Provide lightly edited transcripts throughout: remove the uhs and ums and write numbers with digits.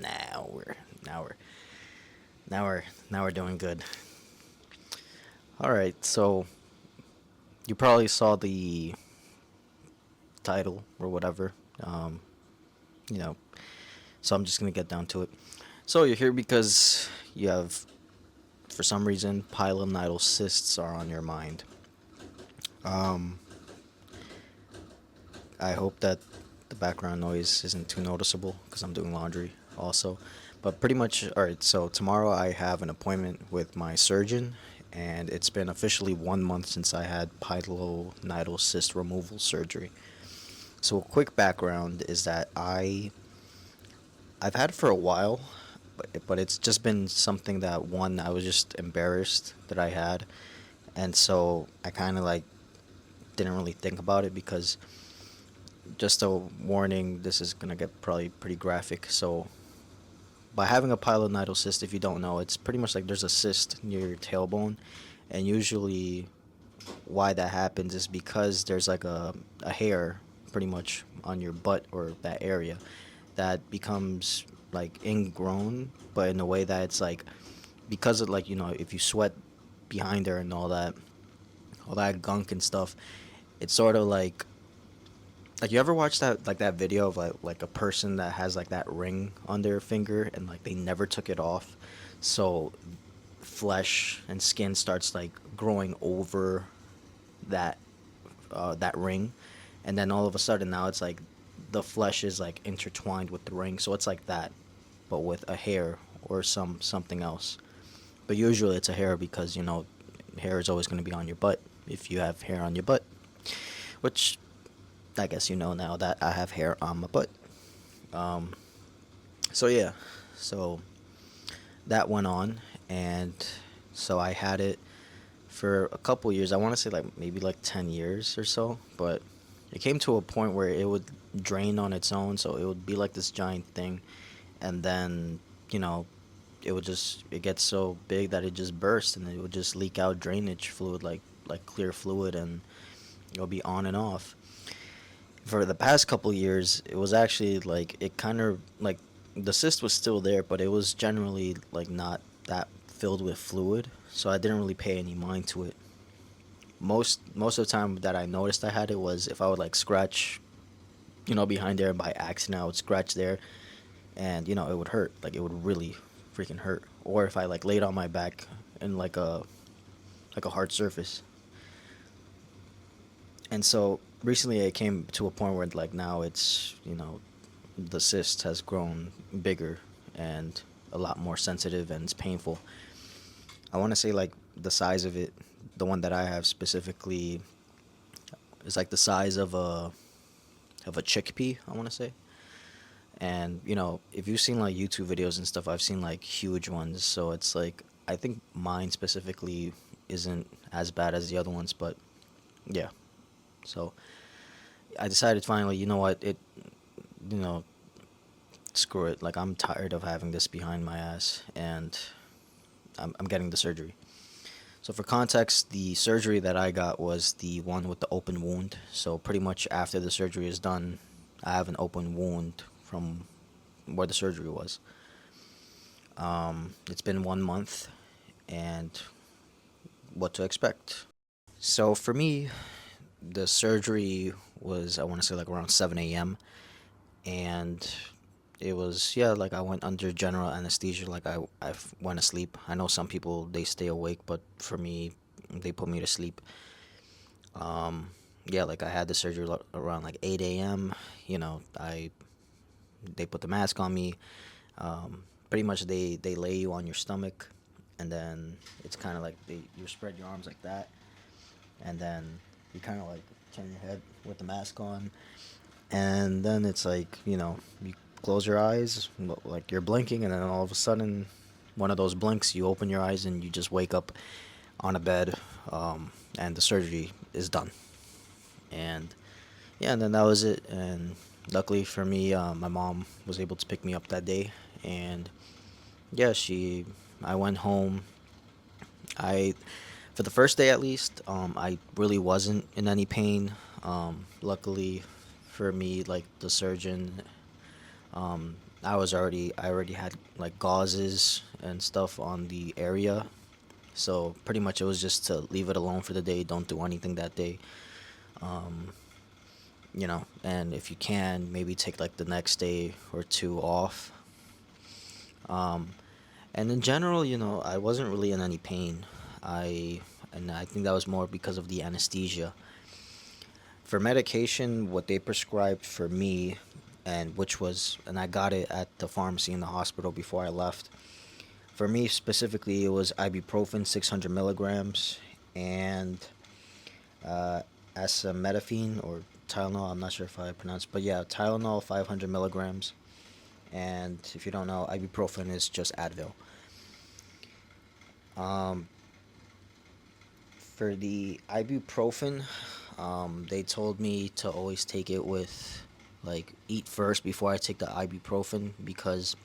Now we're now we're now we're doing good. All right, so you probably saw the title or whatever. Um, you know, so I'm just gonna get down to it. So you're here because you have, for some reason, pilonidal cysts are on your mind. Um, I hope that the background noise isn't too noticeable because I'm doing laundry also. But pretty much, all right, so tomorrow I have an appointment with my surgeon, and it's been officially 1 month since I had pilonidal cyst removal surgery. So, a quick background is that I've had it for a while, but it's just been something that one, I was just embarrassed that I had, and so I kind of like didn't really think about it because, just a warning, this is gonna get probably pretty graphic. So by having a pilonidal cyst, if you don't know, it's pretty much like there's a cyst near your tailbone, and usually why that happens is because there's like a hair pretty much on your butt or that area that becomes like ingrown, but in a way that it's like, because of, like, if you sweat behind there and all that gunk and stuff, it's sort of like you ever watch that video of like a person that has like that ring on their finger and like they never took it off, so flesh and skin starts like growing over that that ring, and then all of a sudden now it's like the flesh is like intertwined with the ring, so it's like that, but with a hair or something else. But usually it's a hair because hair is always going to be on your butt if you have hair on your butt, which I guess you know now that I have hair on my butt. Um, so yeah, so that went on, and so I had it for a couple years. I want to say like maybe like 10 years or so, but it came to a point where it would drain on its own, so it would be like this giant thing, and then you know it gets so big that it just bursts and it would just leak out drainage fluid, like clear fluid, and it'll be on and off. For the past couple years, it was actually like it kind of like the cyst was still there, but it was generally like not that filled with fluid, so I didn't really pay any mind to it. Most of the time that I noticed I had it was if I would like scratch, behind there by accident. I would scratch there, and it would hurt. Like it would really freaking hurt. Or if I like laid on my back in like a hard surface. And so recently it came to a point where like now it's, the cyst has grown bigger and a lot more sensitive, and it's painful. I want to say like the size of it, the one that I have specifically, is like the size of a chickpea, I want to say. And if you've seen like YouTube videos and stuff, I've seen like huge ones. So it's like I think mine specifically isn't as bad as the other ones, but yeah. So I decided finally, you know what, you know, screw it. Like I'm tired of having this behind my ass, and I'm getting the surgery. So for context, the surgery that I got was the one with the open wound. So pretty much after the surgery is done, I have an open wound from where the surgery was. It's been 1 month, and what to expect. So for me, the surgery was, I want to say, like around 7 a.m. And it was, yeah, like I went under general anesthesia. Like I went to sleep. I know some people, they stay awake, but for me, they put me to sleep. Yeah, like I had the surgery around like 8 a.m. They put the mask on me. Pretty much they lay you on your stomach, and then it's kind of like you spread your arms like that, and then you kind of like turn your head with the mask on, and then it's like you close your eyes, like you're blinking, and then all of a sudden, one of those blinks, you open your eyes and you just wake up on a bed, and the surgery is done. And yeah, and then that was it. And luckily for me, my mom was able to pick me up that day, and yeah, I went home. I For the first day at least, I really wasn't in any pain. Luckily for me, like the surgeon, I already had like gauzes and stuff on the area. So pretty much it was just to leave it alone for the day. Don't do anything that day. Um, and if you can, maybe take like the next day or two off. Um, and in general, I wasn't really in any pain. I and I think that was more because of the anesthesia. For medication, what they prescribed for me, and I got it at the pharmacy in the hospital before I left. For me specifically, it was ibuprofen 600 milligrams and uh, acetaminophen or Tylenol. I'm not sure if I pronounced, but yeah, Tylenol 500 milligrams. And if you don't know, ibuprofen is just Advil. Um, for the ibuprofen, they told me to always take it with, like, eat first before I take the ibuprofen, because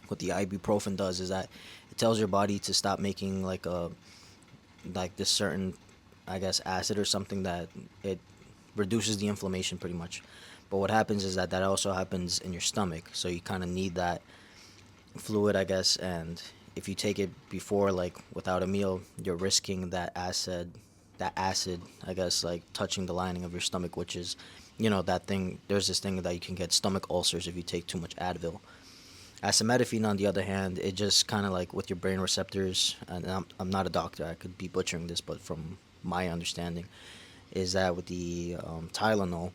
what the ibuprofen does is that it tells your body to stop making like this certain, I guess, acid or something that it reduces the inflammation pretty much. But what happens is that that also happens in your stomach, so you kind of need that fluid, I guess. And if you take it before, like without a meal, you're risking that acid, I guess, like touching the lining of your stomach, which is, that thing. There's this thing that you can get stomach ulcers if you take too much Advil. Acetaminophen, on the other hand, it just kind of like with your brain receptors, and I'm not a doctor, I could be butchering this, but from my understanding, is that with the Tylenol,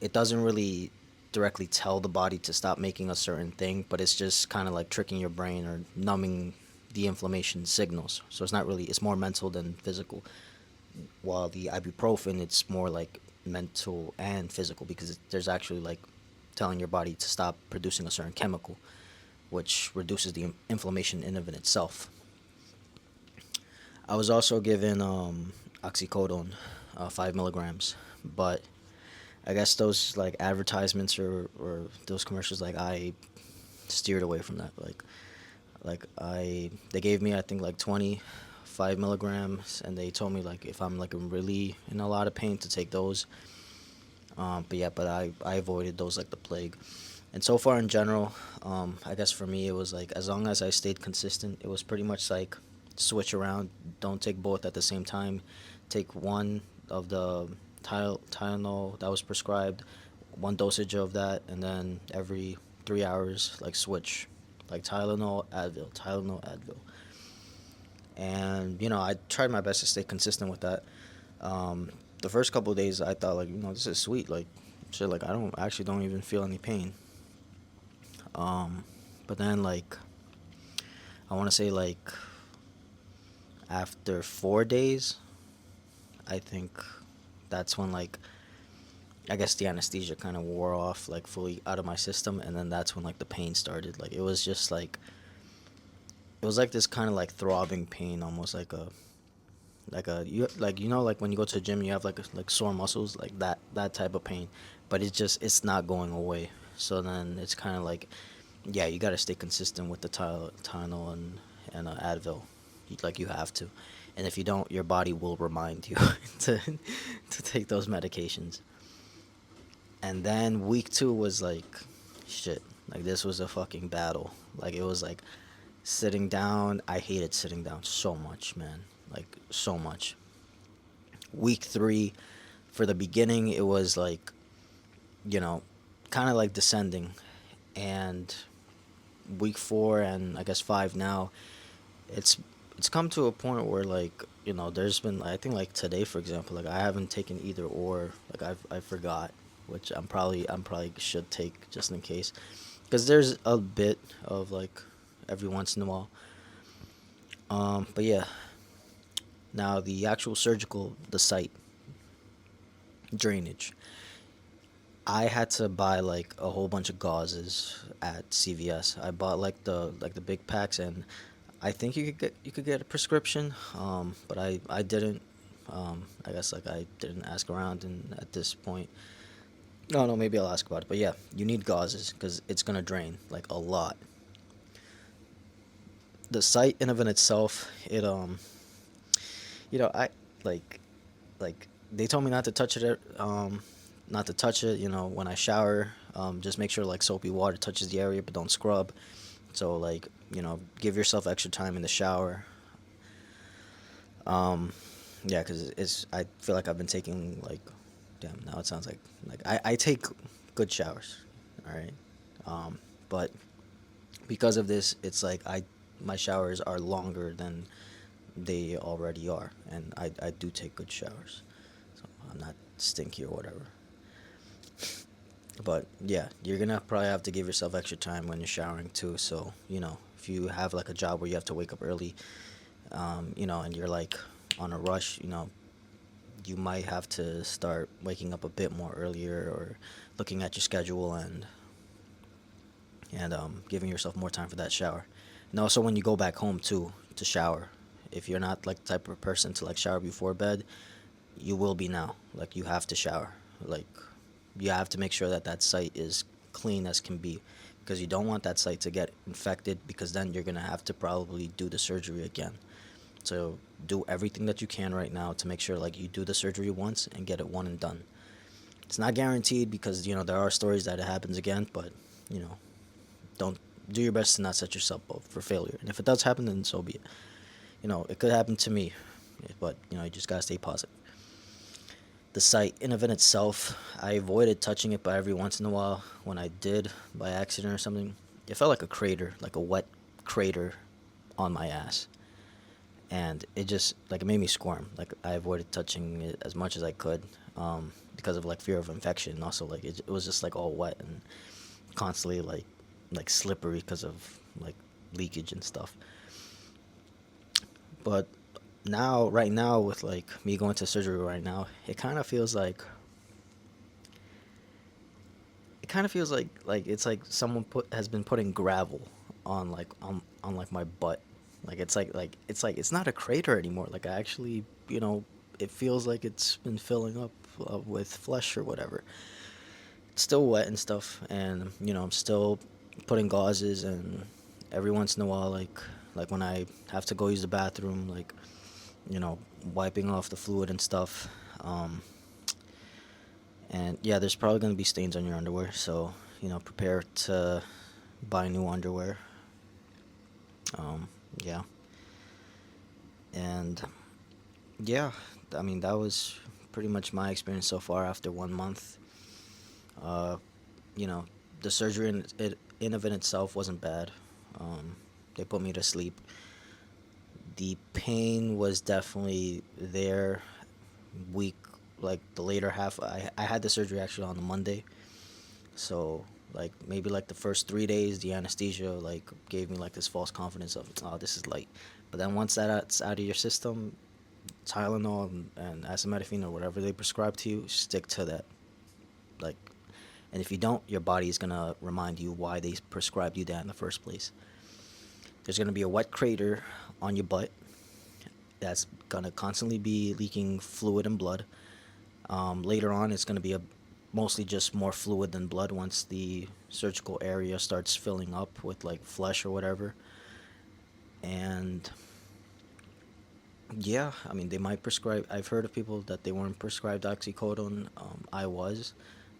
it doesn't really directly tell the body to stop making a certain thing, but it's just kind of like tricking your brain or numbing the inflammation signals. So it's not really, it's more mental than physical. While the ibuprofen, it's more like mental and physical, because there's actually like telling your body to stop producing a certain chemical, which reduces the inflammation in of in itself. I was also given oxycodone, 5 milligrams, but I guess those like advertisements or those commercials, like I steered away from that. They gave me, I think, like 25 milligrams, and they told me like if I'm like really in a lot of pain to take those. But yeah, but I avoided those like the plague. And so far in general, I guess for me it was like as long as I stayed consistent, it was pretty much like switch around. Don't take both at the same time. Take one of the Tylenol that was prescribed, one dosage of that, and then every 3 hours, like switch, like Tylenol, Advil, Tylenol, Advil. And I tried my best to stay consistent with that. The first couple of days, I thought like, this is sweet, like shit, like I actually don't even feel any pain. But then like I want to say like after 4 days, I think that's when like I guess the anesthesia kind of wore off like fully out of my system, and then that's when like the pain started. Like it was just like it was like this kind of like throbbing pain, almost like when you go to the gym, you have like sore muscles, like that type of pain, but it's not going away. So then it's kind of like, yeah, you got to stay consistent with the Tylenol and Advil, like you have to, and if you don't, your body will remind you to take those medications. And then week two was like, shit, like this was a fucking battle. Like it was like sitting down. I hated sitting down so much, man, like so much. Week three, for the beginning, it was like, you know, kind of like descending, and week four and I guess five now, it's it's come to a point where like there's been, I think, like today for example, like I haven't taken either or, like I forgot, which I'm probably should take just in case, because there's a bit of like every once in a while. But yeah, now the actual surgical, the site drainage, I had to buy like a whole bunch of gauzes at CVS. I bought like the big packs, and I think you could get a prescription. But I didn't. I guess like I didn't ask around, and at this point, no, no, maybe I'll ask about it. But yeah, you need gauzes because it's gonna drain like a lot. The site in of in itself, I like like they told me not to touch it. not to touch it. When I shower, just make sure like soapy water touches the area, but don't scrub. So like give yourself extra time in the shower. Um, yeah, because I feel like I've been taking like, damn. Now it sounds like I take good showers. All right. Um, but because of this, it's like my showers are longer than they already are, and I do take good showers, so I'm not stinky or whatever. But yeah, you're gonna probably have to give yourself extra time when you're showering too. So if you have like a job where you have to wake up early, and you're like on a rush, you might have to start waking up a bit more earlier, or looking at your schedule, and giving yourself more time for that shower. And also when you go back home too to shower, if you're not like the type of person to like shower before bed, you will be now. Like you have to shower. Like you have to make sure that that site is clean as can be, because you don't want that site to get infected, because then you're gonna have to probably do the surgery again. So do everything that you can right now to make sure like you do the surgery once and get it one and done. It's not guaranteed, because there are stories that it happens again, but you know don't do your best to not set yourself up for failure. And if it does happen, then so be it. It could happen to me, but you just gotta stay positive. The site in of itself, I avoided touching it, but every once in a while, when I did by accident or something, it felt like a crater, like a wet crater on my ass, and it just like it made me squirm. Like I avoided touching it as much as I could, because of like fear of infection. And also like it was just like all wet and constantly like slippery because of like leakage and stuff. But now, right now, with like me going to surgery right now, it kind of feels like it's like someone has been putting gravel on like my butt. Like it's not a crater anymore. Like I actually, it feels like it's been filling up with flesh or whatever. It's still wet and stuff, and I'm still putting gauzes, and every once in a while, like when I have to go use the bathroom, like you know, wiping off the fluid and stuff. Um, and yeah, there's probably gonna be stains on your underwear, so prepare to buy new underwear. Um, yeah, and yeah, I mean that was pretty much my experience so far after 1 month. Uh, you know, the surgery in of it itself wasn't bad. They put me to sleep. The pain was definitely there. Week like the later half. I had the surgery actually on a Monday, so like maybe like the first 3 days, the anesthesia like gave me like this false confidence of, oh, this is light. But then once that's out of your system, Tylenol and acetaminophen or whatever they prescribe to you, stick to that. Like, and if you don't, your body is gonna remind you why they prescribed you that in the first place. There's gonna be a wet crater on your butt that's gonna constantly be leaking fluid and blood. Later on, it's gonna be a mostly just more fluid than blood once the surgical area starts filling up with like flesh or whatever. And yeah, I mean, they might prescribe. I've heard of people that they weren't prescribed oxycodone. I was,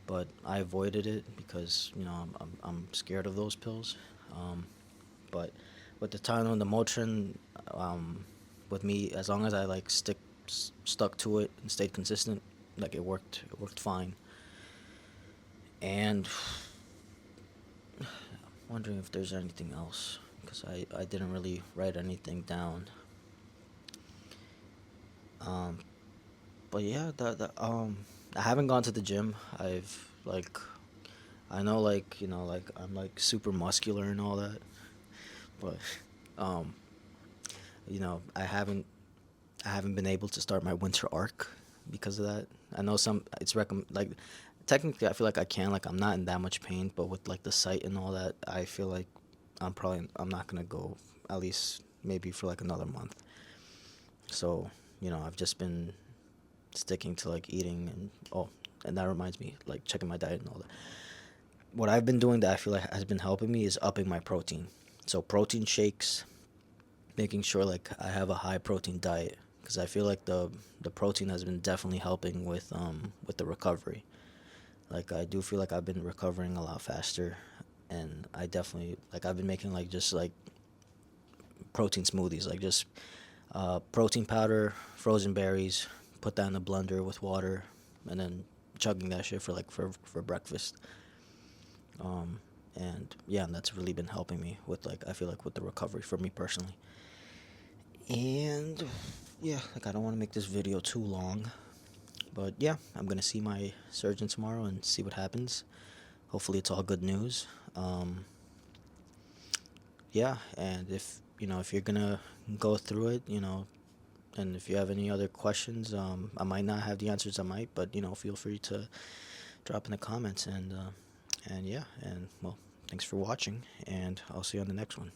but I avoided it because I'm scared of those pills. Um, but with the Tylenol and the Motrin, with me, as long as I like stuck to it and stayed consistent, like it worked fine. And I'm wondering if there's anything else, because I didn't really write anything down. Um, but yeah, I haven't gone to the gym. I've like I know like I'm like super muscular and all that, but um I haven't been able to start my winter arc because of that. I know some it's recommend like technically I feel like I can, like I'm not in that much pain, but with like the sight and all that, I feel like I'm not gonna go at least maybe for like another month. So I've just been sticking to like eating, and that reminds me, like checking my diet and all that. What I've been doing that I feel like has been helping me is upping my protein. So protein shakes, making sure like I have a high protein diet, because I feel like the protein has been definitely helping with the recovery. Like I do feel like I've been recovering a lot faster, and I definitely like I've been making like just like protein smoothies, like just protein powder, frozen berries, put that in the blender with water, and then chugging that shit for like for breakfast. And yeah, and that's really been helping me with like I feel like with the recovery for me personally. And yeah, like I don't want to make this video too long, but yeah, I'm gonna see my surgeon tomorrow and see what happens. Hopefully, it's all good news. Yeah, and if you're gonna go through it, and if you have any other questions, I might not have the answers. I might, but feel free to drop in the comments. And yeah, and well, thanks for watching, and I'll see you on the next one.